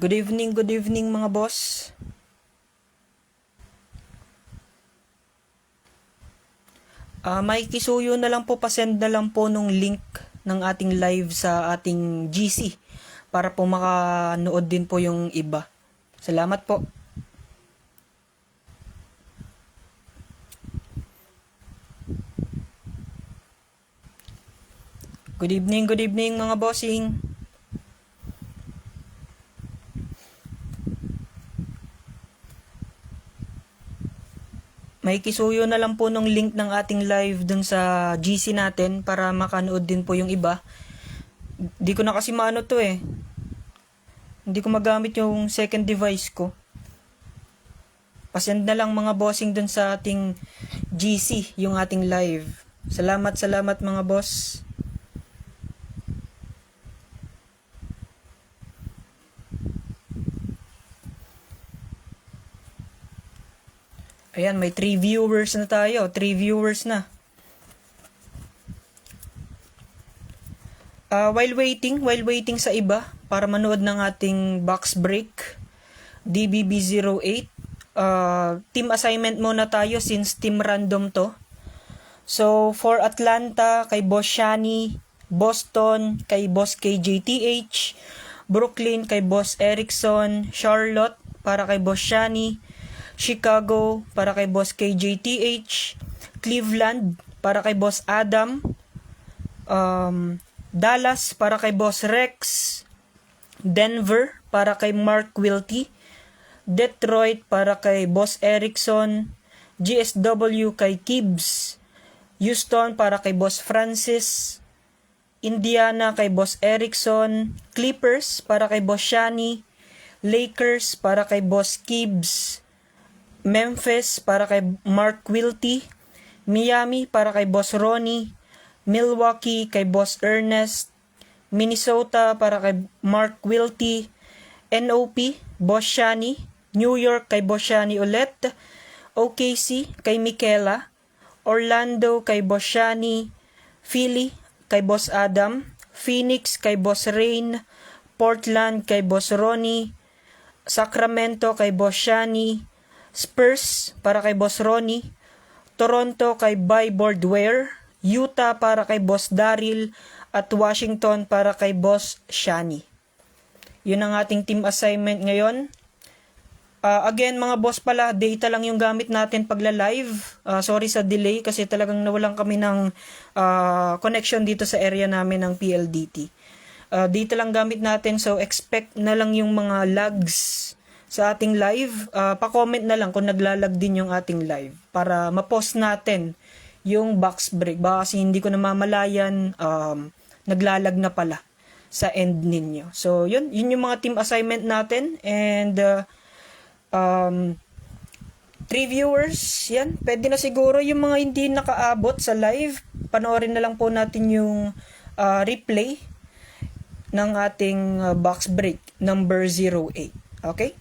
Good evening mga boss. May kisuyo na lang po, pasend na lang po nung link ng ating live sa ating GC para po makanood din po yung iba. Salamat po. Good evening mga bossing. May kisuyo na lang po nung link ng ating live dun sa GC natin para makanood din po yung iba. Di ko na kasi maano to eh. Hindi ko magamit yung second device ko. Pasend na lang mga bossing dun sa ating GC yung ating live. Salamat mga boss. Ayan, may 3 viewers na tayo. 3 viewers na. While waiting sa iba para manood ng ating box break, DBB08, team assignment muna tayo since team random to. So, for Atlanta, kay Boss Shani, Boston, kay Boss KJTH, Brooklyn, kay Boss Erickson, Charlotte, para kay Boss Shani, Chicago, para kay Boss KJTH, Cleveland, para kay Boss Adam, Dallas, para kay Boss Rex, Denver, para kay Mark Wilty, Detroit, para kay Boss Erickson, GSW kay Kibbs, Houston, para kay Boss Francis, Indiana, kay Boss Erickson, Clippers, para kay Boss Shani, Lakers, para kay Boss Kibbs, Memphis, para kay Mark Wilty, Miami, para kay Boss Ronnie, Milwaukee, kay Boss Ernest, Minnesota, para kay Mark Wilty, NOP, Boss Shani, New York, kay Boss Shani ulit, OKC, kay Michaela, Orlando, kay Boss Shani, Philly, kay Boss Adam, Phoenix, kay Boss Rain, Portland, kay Boss Ronnie, Sacramento, kay Boss Shani, Spurs, para kay Boss Ronnie, Toronto, kay Byboard Ware, Utah, para kay Boss Daryl, at Washington, para kay Boss Shani. Yun ang ating team assignment ngayon. Again mga boss pala, data lang yung gamit natin pagla-live. Sorry sa delay kasi talagang nawalan kami ng connection dito sa area namin ng PLDT. Data lang gamit natin, so expect na lang yung mga lags sa ating live. Pa-comment na lang kung naglalag din yung ating live para ma-post natin yung box break. Baka kasi hindi ko namamalayan, naglalag na pala sa end ninyo. So yun yung mga team assignment natin. And 3 viewers, yan, pwede na siguro. Yung mga hindi nakaabot sa live, panoorin na lang po natin yung replay ng ating box break number 08. Okay?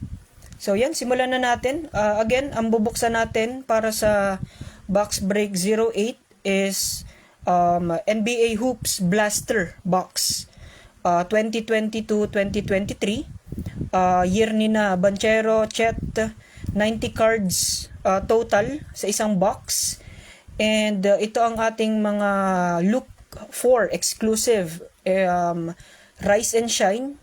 So yan, simulan na natin. Again, ang bubuksan natin para sa box break 08 is NBA Hoops Blaster Box 2022-2023. Year ni na Banchero, Chet, 90 cards total sa isang box. And ito ang ating mga look for exclusive Rise and Shine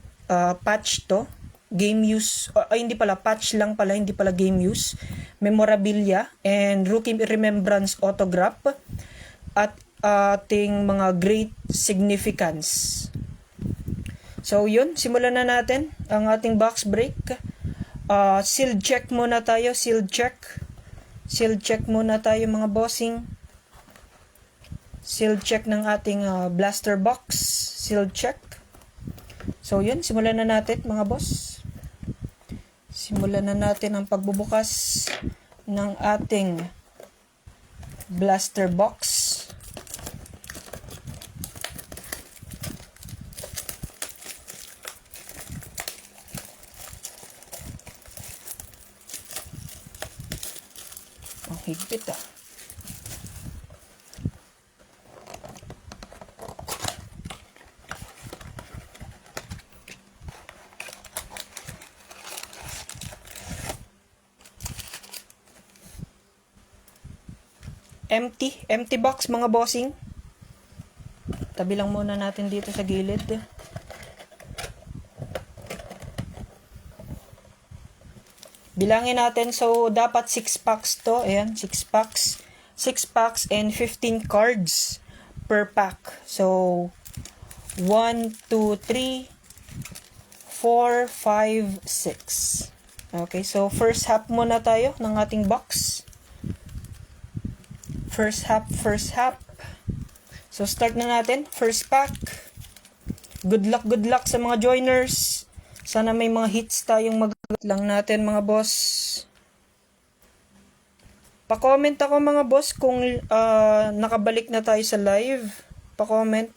patch to. Game use, hindi pala, patch lang pala, hindi pala game use, memorabilia, and rookie remembrance autograph, at ating mga great significance. So yun, simulan na natin ang ating box break. Sealed check muna tayo, sealed check muna tayo mga bossing. Sealed check ng ating blaster box, sealed check. So yun, simulan na natin mga boss. Simulan na natin ang pagbubukas ng ating blaster box. Ang higpit Empty box mga bossing. Tabi lang muna natin dito sa gilid. Bilangin natin, so dapat 6 packs to. Ayan, 6 packs. 6 packs and 15 cards per pack. So 1, 2, 3, 4, 5, 6. Okay, so first half muna tayo ng ating box. First half. So start na natin. First pack. Good luck sa mga joiners. Sana may mga hits tayong lang natin mga boss. Pa-comment ako mga boss kung nakabalik na tayo sa live. Pa-comment.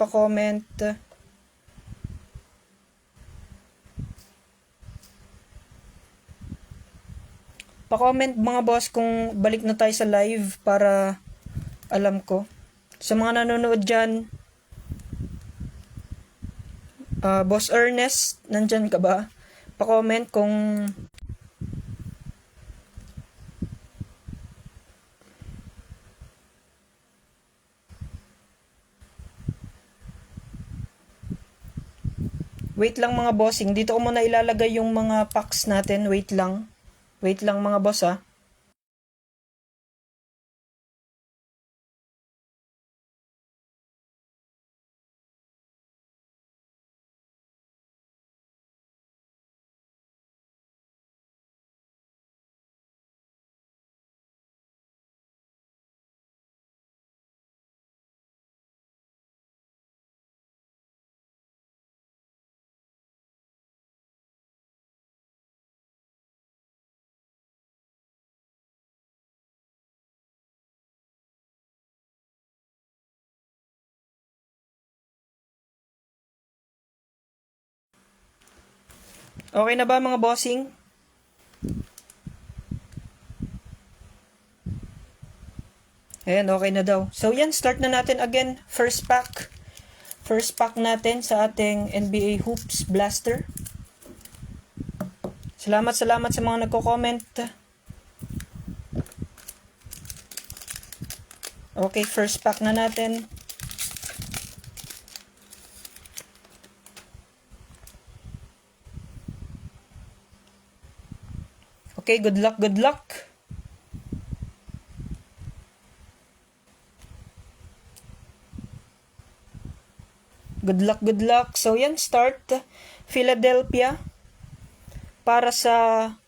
Pa-comment mga boss kung balik na tayo sa live para alam ko. Sa mga nanonood dyan, Boss Ernest, nandyan ka ba? Pa-comment kung wait lang mga bossing. Dito ko muna ilalagay yung mga packs natin. Wait lang mga boss ha. Okay na ba mga bossing? Ayan, okay na daw. So yan, start na natin again. First pack natin sa ating NBA Hoops Blaster. Salamat sa mga nagko-comment. Okay, first pack na natin. Okay, good luck. Good luck. So yan, start. Philadelphia. Para sa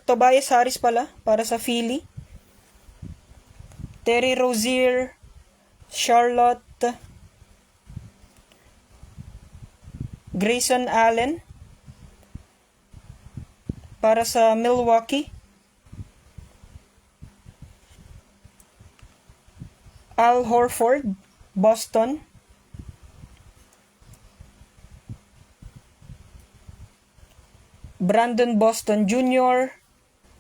Tobias Harris pala. Para sa Philly. Terry Rozier. Charlotte. Grayson Allen. Para sa Milwaukee. Al Horford. Boston. Brandon Boston Jr.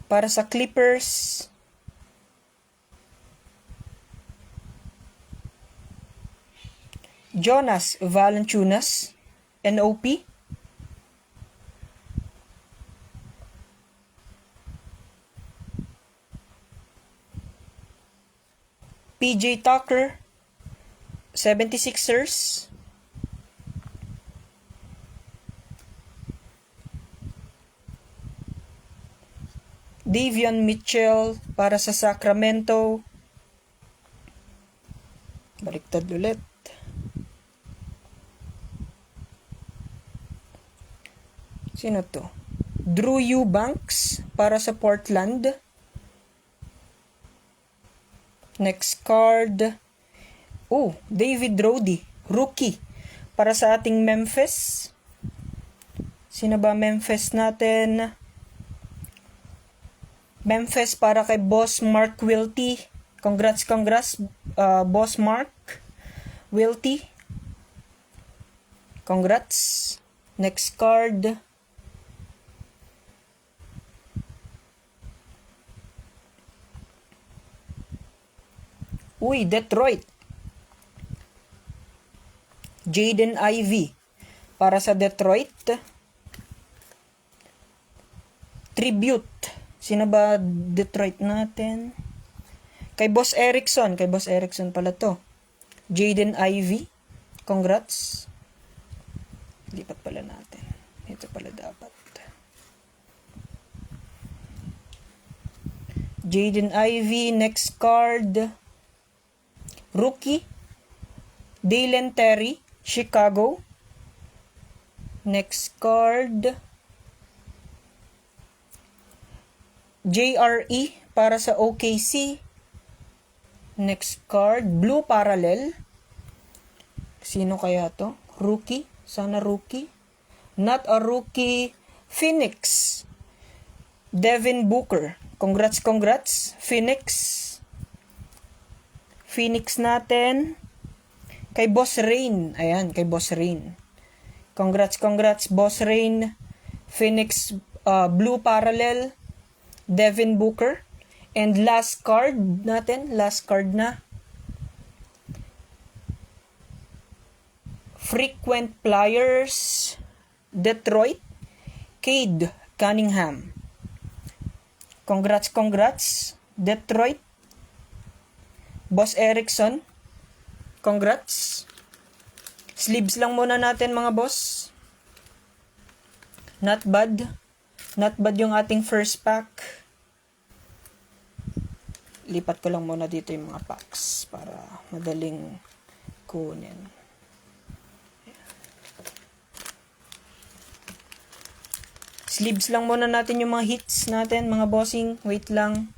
para sa Clippers. Jonas Valanciunas, NOP. PJ Tucker, 76ers. Davion Mitchell para sa Sacramento. Baliktad ulit. Sino to? Drew Eubanks para sa Portland. Next card. Oh, David Roddy, rookie para sa ating Memphis. Sino ba Memphis natin? Memphis para kay Boss Mark Wilty. Congrats, Boss Mark Wilty. Congrats. Next card. Uy, Detroit. Jaden Ivey para sa Detroit. Tribute. Sino ba Detroit natin? Kay Boss Erickson pala to. Jaden Ivey, congrats. Lipat pala natin. Ito pala dapat. Jaden Ivey, next card. Rookie, Dalen Terry, Chicago. Next card. JRE para sa OKC. Next card, Blue Parallel. Sino kaya to? Rookie? Sana rookie. Not a rookie. Phoenix. Devin Booker. Congrats. Phoenix. Phoenix natin. Kay Boss Rain. Ayan, kay Boss Rain. Congrats, Boss Rain. Phoenix Blue Parallel. Devin Booker. And last card natin. Last card na. Frequent Flyers. Detroit. Cade Cunningham. Congrats. Detroit. Boss Erickson. Congrats. Sleeves lang muna natin mga boss. Not bad. Not bad yung ating first pack. Lipat ko lang muna dito yung mga packs para madaling kunin. Sleeves lang muna natin yung mga hits natin, mga bossing. Wait lang.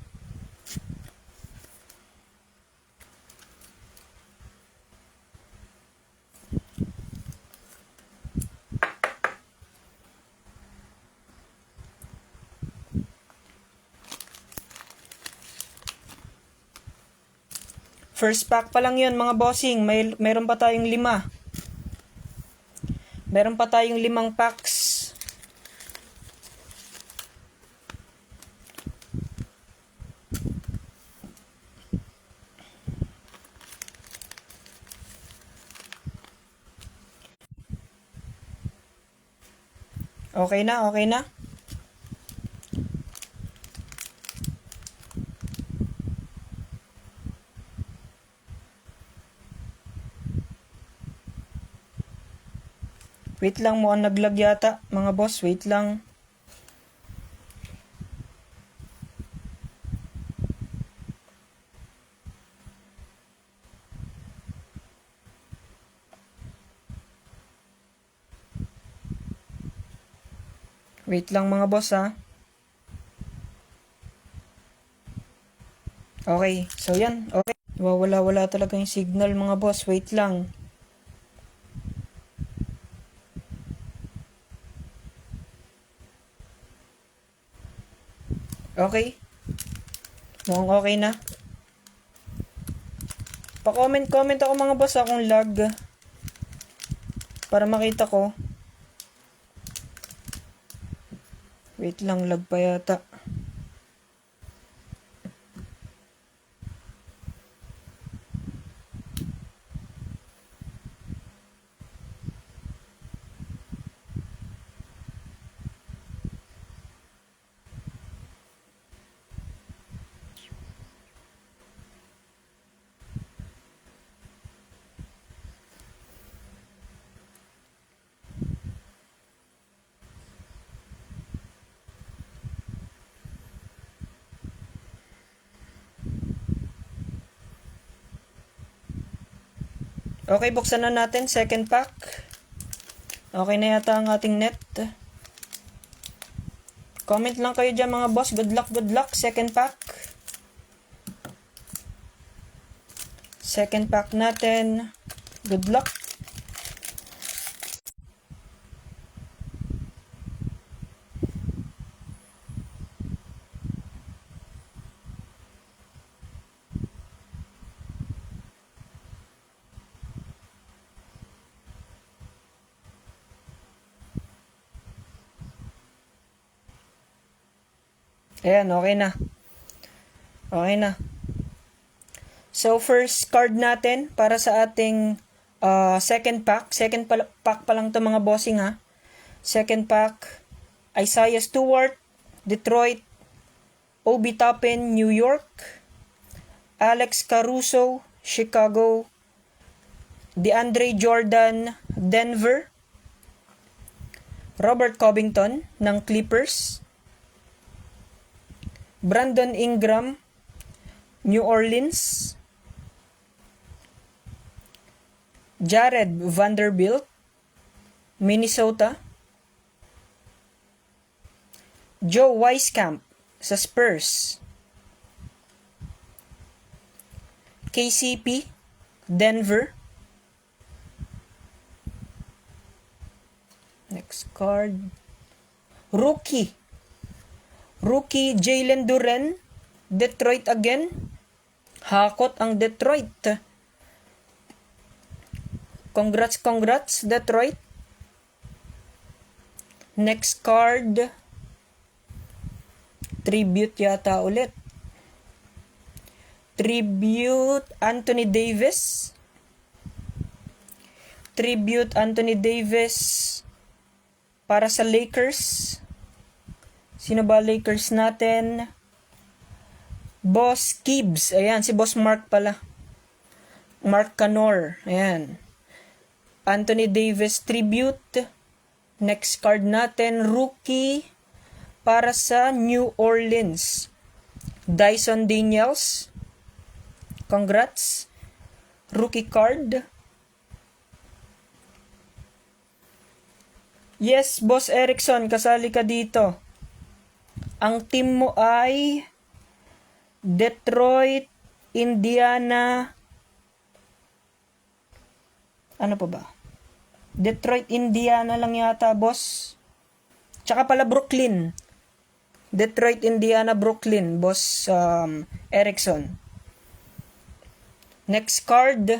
First pack pa lang yun mga bossing. Meron pa tayong 5. Meron pa tayong 5 packs. Okay na. Wait lang, mukhang naglag yata, mga boss. Wait lang. Wait lang mga boss ha. Okay, so yan. Okay. Wala talaga yung signal mga boss. Wait lang. Okay. Mukhang okay na. Pa-comment ako mga boss kung lag. Para makita ko. Wait lang, lag pa yata. Okay, buksan na natin. Second pack. Okay na yata ang ating net. Comment lang kayo dyan mga boss. Good luck. Second pack. Second pack natin. Good luck. Ayan, okay na. Okay na. So, first card natin para sa ating second pack. Second pack pa lang to mga bossing ha. Second pack, Isaiah Stewart, Detroit. Obi Toppin, New York. Alex Caruso, Chicago. DeAndre Jordan, Denver. Robert Covington ng Clippers. Brandon Ingram, New Orleans. Jared Vanderbilt, Minnesota. Joe Wieskamp sa Spurs. KCP, Denver. Next card. Rookie Jalen Duren, Detroit again. Hakot ang Detroit. Congrats, Detroit. Next card. Tribute yata ulit. Tribute Anthony Davis. Para sa Lakers. Sino ba Lakers natin? Boss Gibbs. Ayan, si Boss Mark pala. Mark Canor. Ayan. Anthony Davis tribute. Next card natin, rookie para sa New Orleans. Dyson Daniels. Congrats. Rookie card. Yes, Boss Erickson, kasali ka dito. Ang team mo ay Detroit, Indiana. Ano pa ba? Detroit, Indiana lang yata, boss. Tsaka pala Brooklyn. Detroit, Indiana, Brooklyn, Boss Erickson. Next card.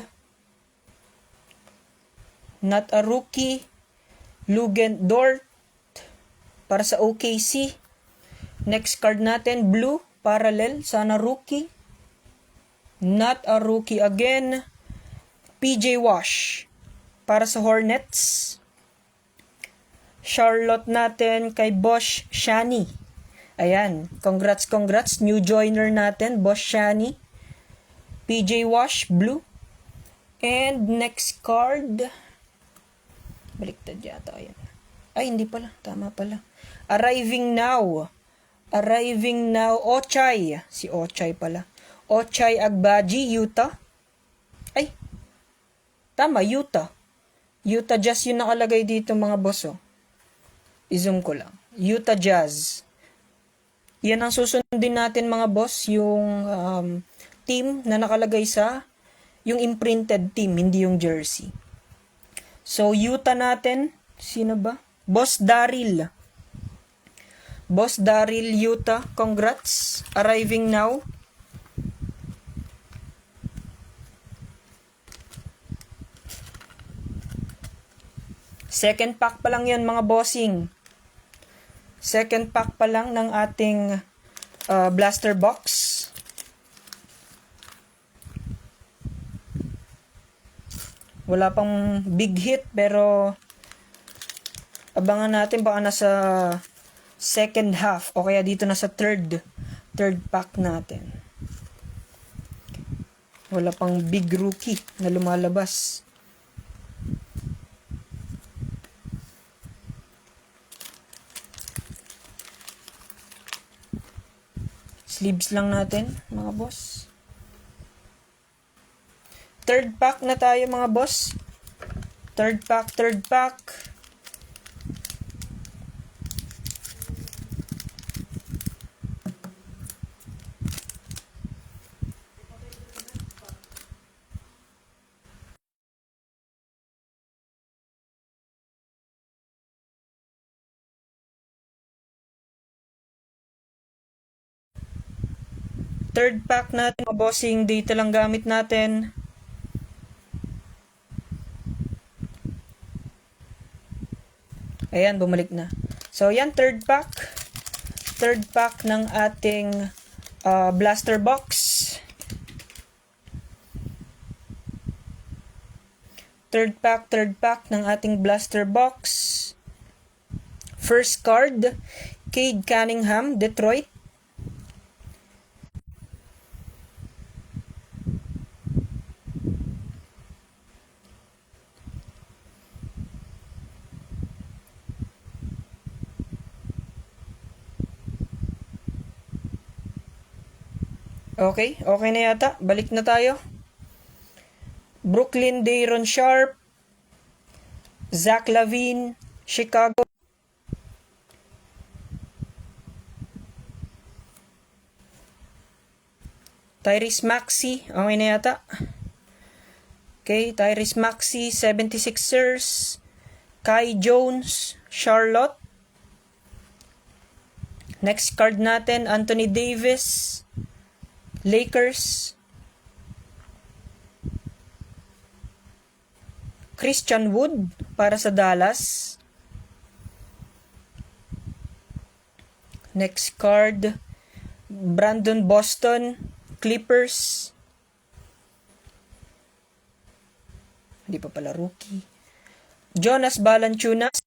Not a rookie. Lugen Dort para sa OKC. Next card natin, blue, parallel, sana rookie. Not a rookie again. PJ Wash para sa Hornets. Charlotte natin kay Bosh Shani. Ayan, congrats, new joiner natin, Bosh Shani. PJ Wash, blue. And next card, baliktad yata yan. Ay, hindi pala. Tama pala. Arriving now, Ochai. Si Ochai pala. Ochai Agbaji, Utah. Ay, tama, Utah. Utah Jazz yung nakalagay dito, mga boss, oh. I-zoom ko lang. Utah Jazz. Yan ang susundin natin, mga boss, yung team na nakalagay sa yung imprinted team, hindi yung jersey. So, Utah natin, sino ba? Boss Daryl, Utah, congrats. Arriving now. Second pack pa lang yun, mga bossing. Second pack pa lang ng ating blaster box. Wala pang big hit, pero abangan natin baka nasa second half o kaya dito na sa third pack natin. Wala pang big rookie na lumalabas. Sleeves lang natin, mga boss. Third pack na tayo, mga boss. Third pack. Third pack natin, mga bossing. Data lang gamit natin. Ayan, bumalik na. So, yan, third pack. Third pack ng ating blaster box. Third pack ng ating blaster box. First card, Cade Cunningham, Detroit. Okay, okay na yata. Balik na tayo. Brooklyn, Dayron Sharp, Zach LaVine, Chicago. Tyrese Maxey, okay na yata. Okay, Tyrese Maxey, 76ers. Kai Jones, Charlotte. Next card natin, Anthony Davis, Lakers. Christian Wood para sa Dallas. Next card, Brandon Boston, Clippers. Hindi pa pala rookie. Jonas Valanciunas.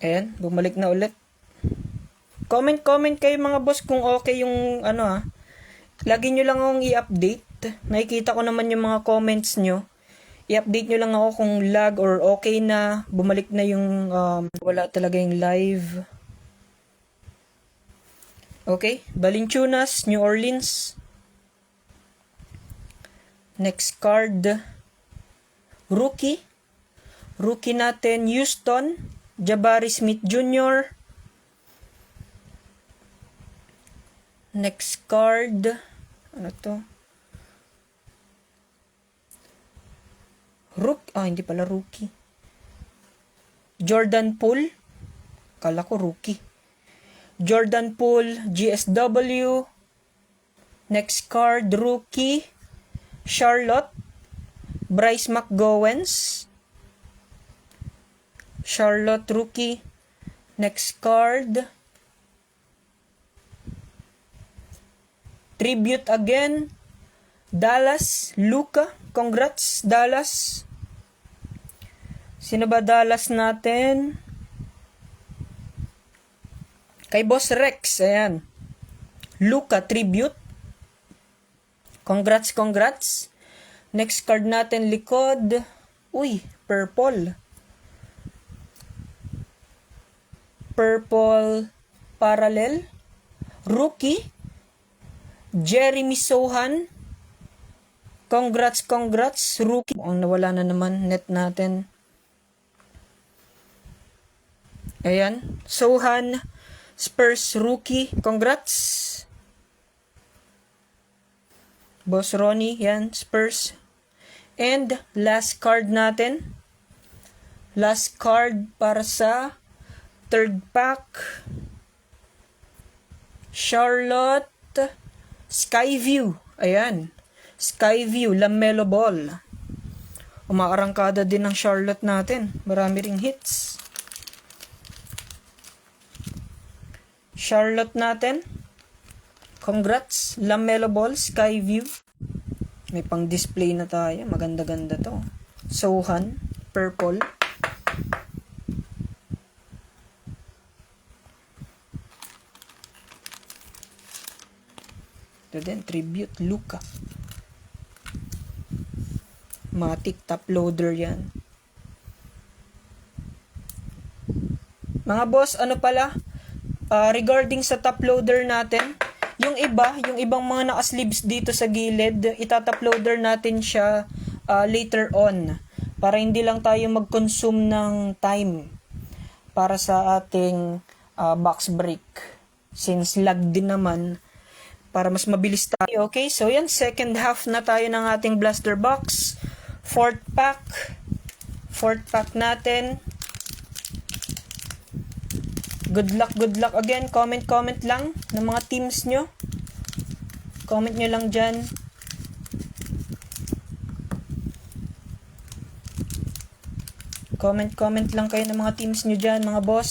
Ayan, bumalik na ulit. Comment kayo mga boss kung okay yung Lagi nyo lang akong i-update. Nakikita ko naman yung mga comments nyo. I-update nyo lang ako kung lag or okay na. Bumalik na yung wala talaga yung live. Okay, Valanciunas, New Orleans. Next card, rookie. Rookie natin, Houston, Jabari Smith Jr. Next card, ano to? Hindi pala rookie. Jordan Poole. Kala ko rookie. Jordan Poole, GSW. Next card, rookie. Charlotte, Bryce McGowens. Charlotte rookie. Next card, tribute again, Dallas, Luka. Congrats, Dallas. Sino ba Dallas natin? Kay Boss Rex, ayan. Luka, tribute. Congrats. Next card natin, likod. Uy, purple. Purple parallel. Rookie. Jeremy Sohan. Congrats. Rookie. Ang nawala na naman net natin. Ayan. Sohan. Spurs rookie. Congrats. Boss Ronnie. Yan. Spurs. And last card natin. Last card para sa third pack. Charlotte. Skyview. Ayan. Skyview. LaMelo Ball. Umaarangkada din ng Charlotte natin. Marami ring hits. Charlotte natin. Congrats. LaMelo Ball. Skyview. May pang display na tayo. Maganda-ganda to. Sohan. Purple. Ito din. Tribute. Luka. Matic top loader yan. Mga boss, regarding sa top loader natin, yung ibang mga naka-sleeves dito sa gilid, itatop loader natin siya later on para hindi lang tayo mag-consume ng time para sa ating box break. Since lag din naman, para mas mabilis tayo. Okay, so yan, second half na tayo ng ating blaster box. Fourth pack natin. Good luck again. Comment lang ng mga teams nyo. Comment nyo lang dyan. Comment lang kayo ng mga teams nyo dyan, mga boss.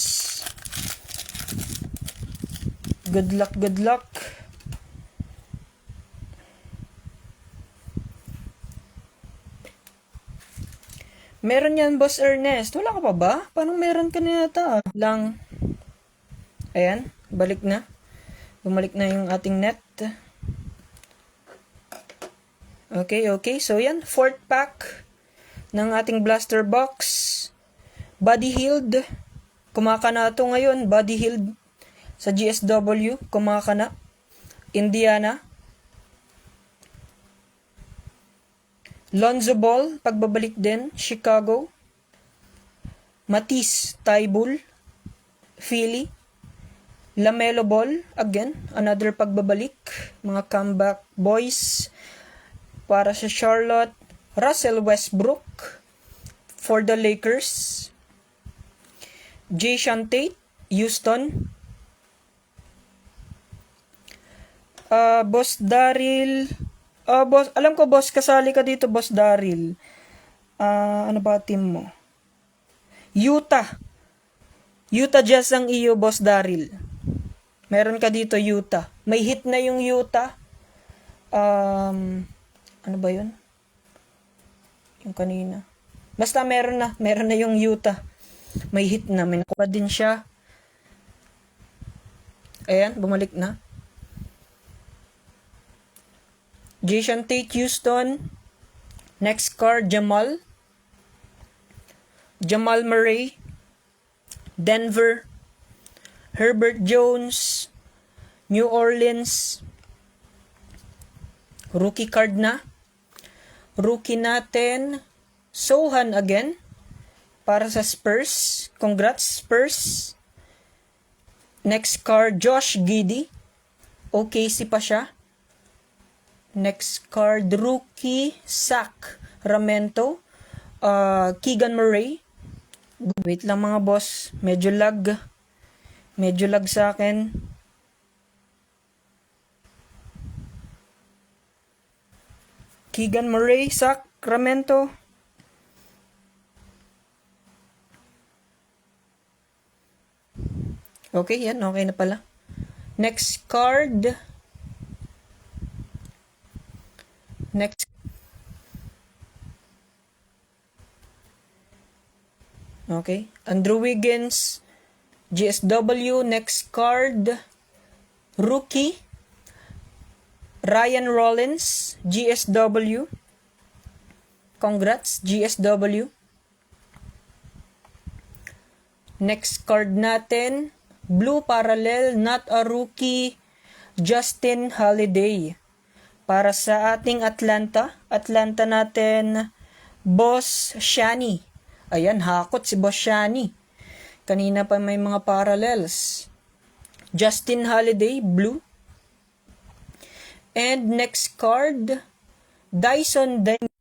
Good luck. Meron yan, Boss Ernest. Wala ka pa ba? Parang meron ka na yata. Lang. Ayan, balik na. Bumalik na yung ating net. Okay. So yan, fourth pack. ng ating blaster box. Body Healed. Kumakana ito ngayon. Body Healed sa GSW. Kumakana. Indiana. Lonzo Ball. Pagbabalik din. Chicago. Matisse Thybulle. Philly. LaMelo Ball. Again. Another pagbabalik. Mga comeback boys. Para sa Charlotte. Russell Westbrook. For the Lakers. Jason Tate, Houston. Boss Daryl. Boss, alam ko boss, kasali ka dito, Boss Daryl. Ano ba team mo? Utah. Utah Jazz ang iyo, Boss Daryl. Meron ka dito, Utah. May hit na yung Utah. Ano ba yun? Yung kanina. Basta meron na yung Utah. May hit na, may nakuha din siya. Ayan, bumalik na. Jason Tate, Houston. Next card, Jamal Murray, Denver. Herbert Jones, New Orleans. Rookie card na. Rookie natin, Sohan again. Para sa Spurs. Congrats, Spurs. Next card, Josh Giddey. OKC pa siya. Next card, rookie, Sacramento. Keegan Murray. Wait lang mga boss. Medyo lag sa akin. Keegan Murray, Sacramento. Okay, yan. Okay na pala. Next card. Okay. Andrew Wiggins. GSW. Next card. Rookie. Ryan Rollins. GSW. Congrats, GSW. Next card natin. Blue parallel, not a rookie, Justin Holiday. Para sa ating Atlanta natin, Boss Shani. Ayan, hakot si Boss Shani. Kanina pa may mga parallels. Justin Holiday, blue. And next card, Dyson Daniels.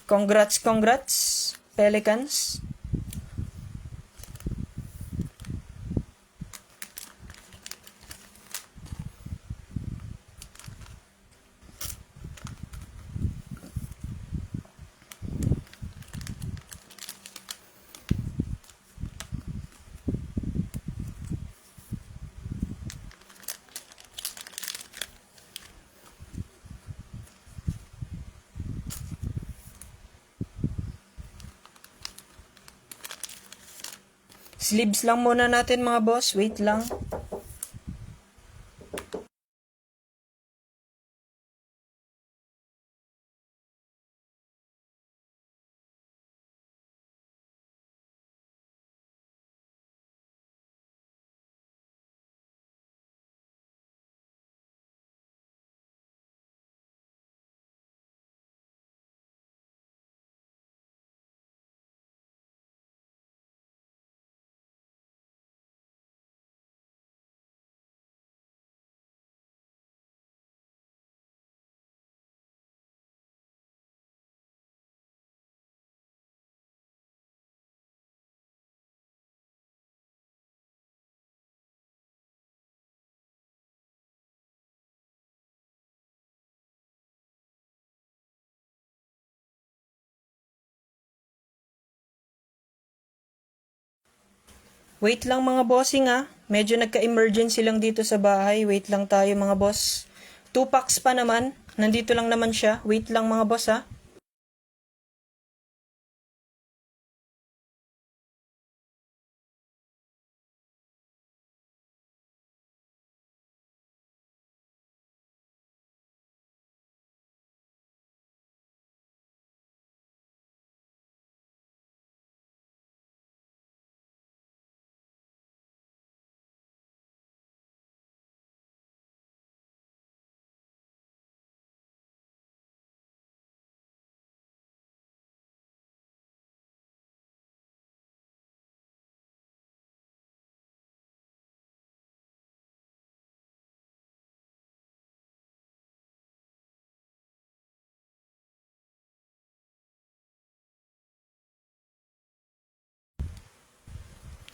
Congrats, Pelicans. Sleeves lang muna natin mga boss. Wait lang. Wait lang mga bossing ha. Medyo nagka-emergency lang dito sa bahay. Wait lang tayo mga boss. 2 packs pa naman. Nandito lang naman siya. Wait lang mga boss ha.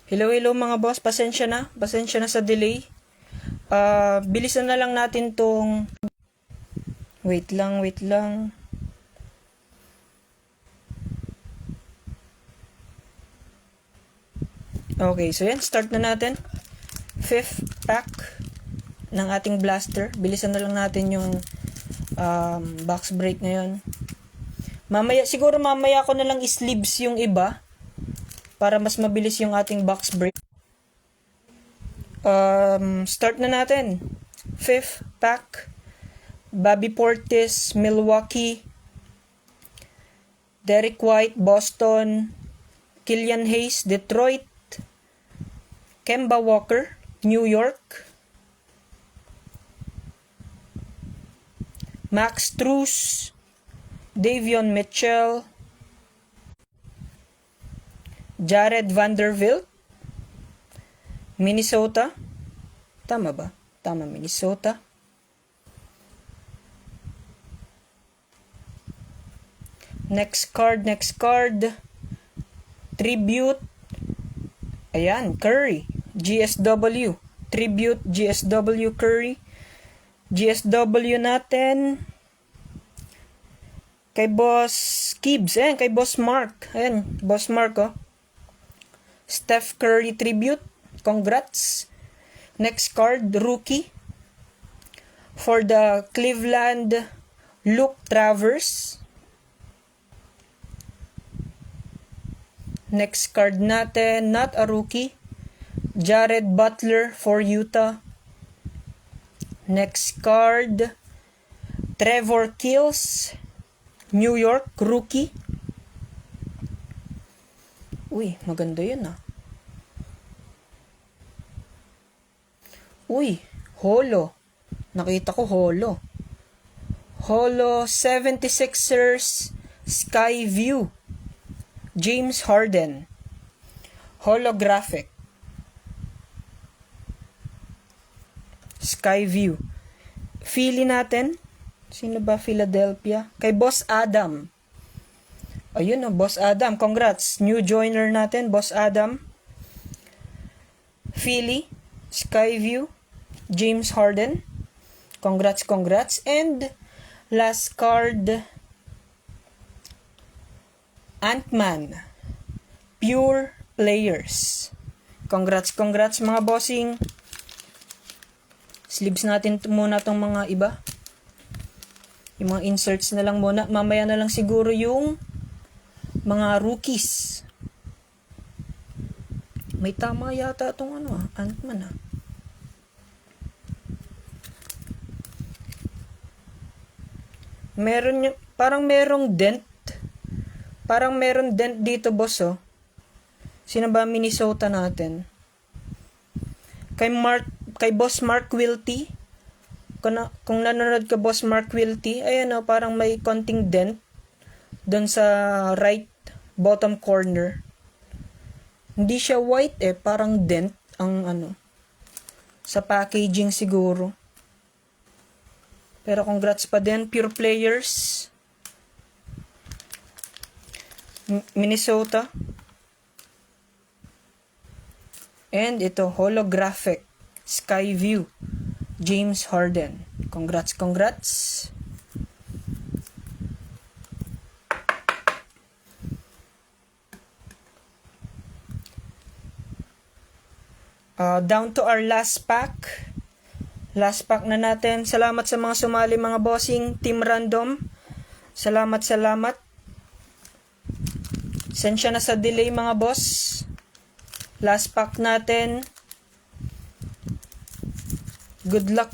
Hello, hello mga boss. Pasensya na. Pasensya na sa delay. Bilisan na lang natin tong... Wait lang, wait lang. Okay, so yan. Start na natin. 5th pack ng ating blaster. Bilisan na lang natin yung box break ngayon. Siguro mamaya ko na lang sleeves yung iba para mas mabilis yung ating box break. Start na natin. 5th pack. Bobby Portis, Milwaukee. Derek White, Boston. Killian Hayes, Detroit. Kemba Walker, New York. Max Strus, Davion Mitchell, Jared Vanderbilt, Minnesota. Tama ba? Tama, Minnesota. Next card. Tribute. Ayan, Curry. GSW. Tribute, GSW Curry. GSW natin. Kay Boss Kibbs. Ayan, kay Boss Mark. Ayan, Boss Mark, oh. Steph Curry Tribute. Congrats. Next card, rookie. For the Cleveland, Luke Travers. Next card natin, not a rookie. Jared Butler for Utah. Next card, Trevor Kills, New York, rookie. Uy, maganda yun ah. Uy, holo. Nakita ko holo. Holo 76ers Skyview. James Harden. Holographic. Skyview. Philly natin. Sino ba? Philadelphia. Kay Boss Adam. Ayun o, Boss Adam. Congrats. New joiner natin, Boss Adam. Philly. Skyview. James Harden. Congrats. And last card, Ant-Man. Pure Players. Congrats mga bossing. Sleeves natin muna tong mga iba. Yung mga inserts na lang muna. Mamaya na lang siguro yung mga rookies. May tama yata itong Ant-Man ah. Parang merong dent. Parang meron dent dito, boss, oh. Sino ba Minnesota natin? Kay Boss Mark Wilty. Kung nanonood ka, Boss Mark Wilty, ayan oh, parang may konting dent doon sa right bottom corner. Hindi siya white parang dent ang sa packaging siguro. Pero congrats pa din, Pure Players. Minnesota. And ito, holographic Skyview James Harden. Congrats. Down to our last pack. Last pack na natin. Salamat sa mga sumali, mga bossing. Team Random. Salamat. Sensya na sa delay, mga boss. Last pack natin. Good luck.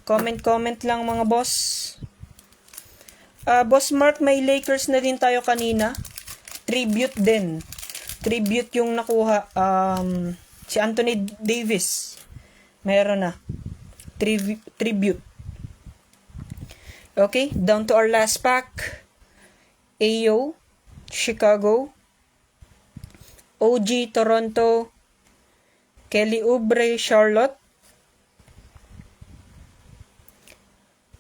Comment lang, mga boss. Boss Mark, may Lakers na din tayo kanina. Tribute din. Tribute yung nakuha. Si Anthony Davis. Meron na. Tribute. Okay, down to our last pack. Ayo, Chicago. OG, Toronto. Kelly Oubre, Charlotte.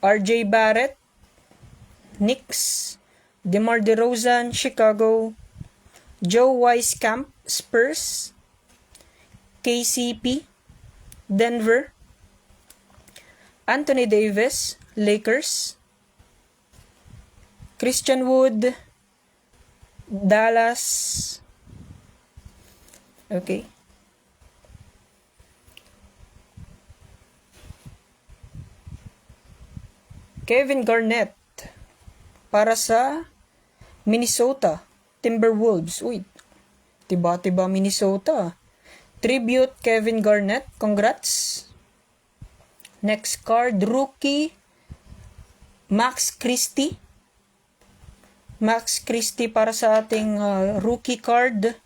RJ Barrett, Knicks. DeMar DeRozan, Chicago. Joe Wieskamp, Spurs. KCP, Denver. Anthony Davis, Lakers. Christian Wood, Dallas. Okay. Kevin Garnett para sa Minnesota Timberwolves. Uy, tiba-tiba Minnesota. Tribute Kevin Garnett. Congrats. Next card, rookie Max Christie. Max Christie para sa ating rookie card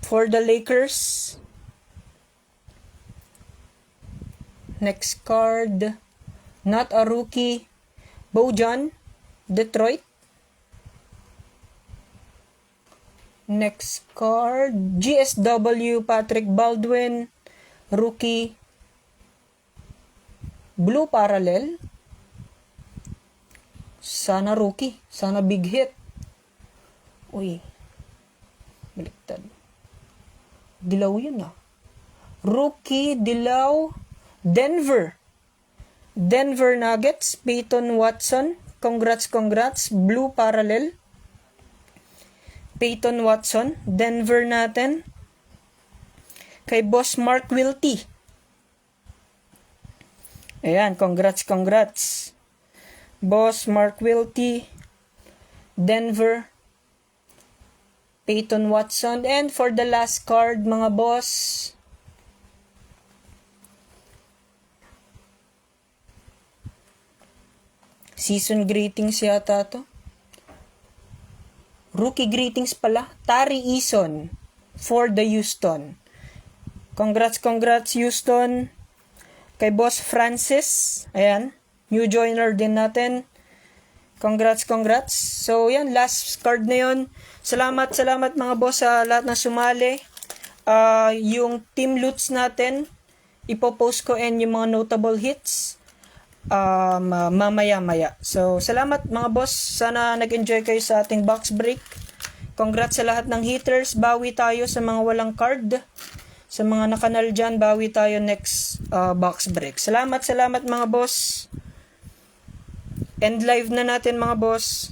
for the Lakers. Next card, not a rookie, Bojan, Detroit. Next card, GSW Patrick Baldwin, rookie, blue parallel. Sana rookie, sana big hit. Uy, baliktad. Dilaw yun ah. Rookie, dilaw, Denver Nuggets, Peyton Watson. Congrats, blue parallel. Peyton Watson, Denver natin. Kay Boss Mark Wilty. Ayan, congrats. Boss Mark Wilty, Denver, Peyton Watson. And for the last card, mga boss, season greetings yata to. Rookie greetings pala. Tari Eason for the Houston. Congrats, Houston. Kay Boss Francis. Ayan. New joiner din natin. Congrats. So, yan. Last card na yun. Salamat mga boss sa lahat na sumali. Yung team loots natin, ipopost ko and yung mga notable hits mamaya. So, salamat mga boss. Sana nag-enjoy kayo sa ating box break. Congrats sa lahat ng hitters. Bawi tayo sa mga walang card. Sa mga nakanal dyan, bawi tayo next box break. Salamat mga boss. End live na natin mga boss.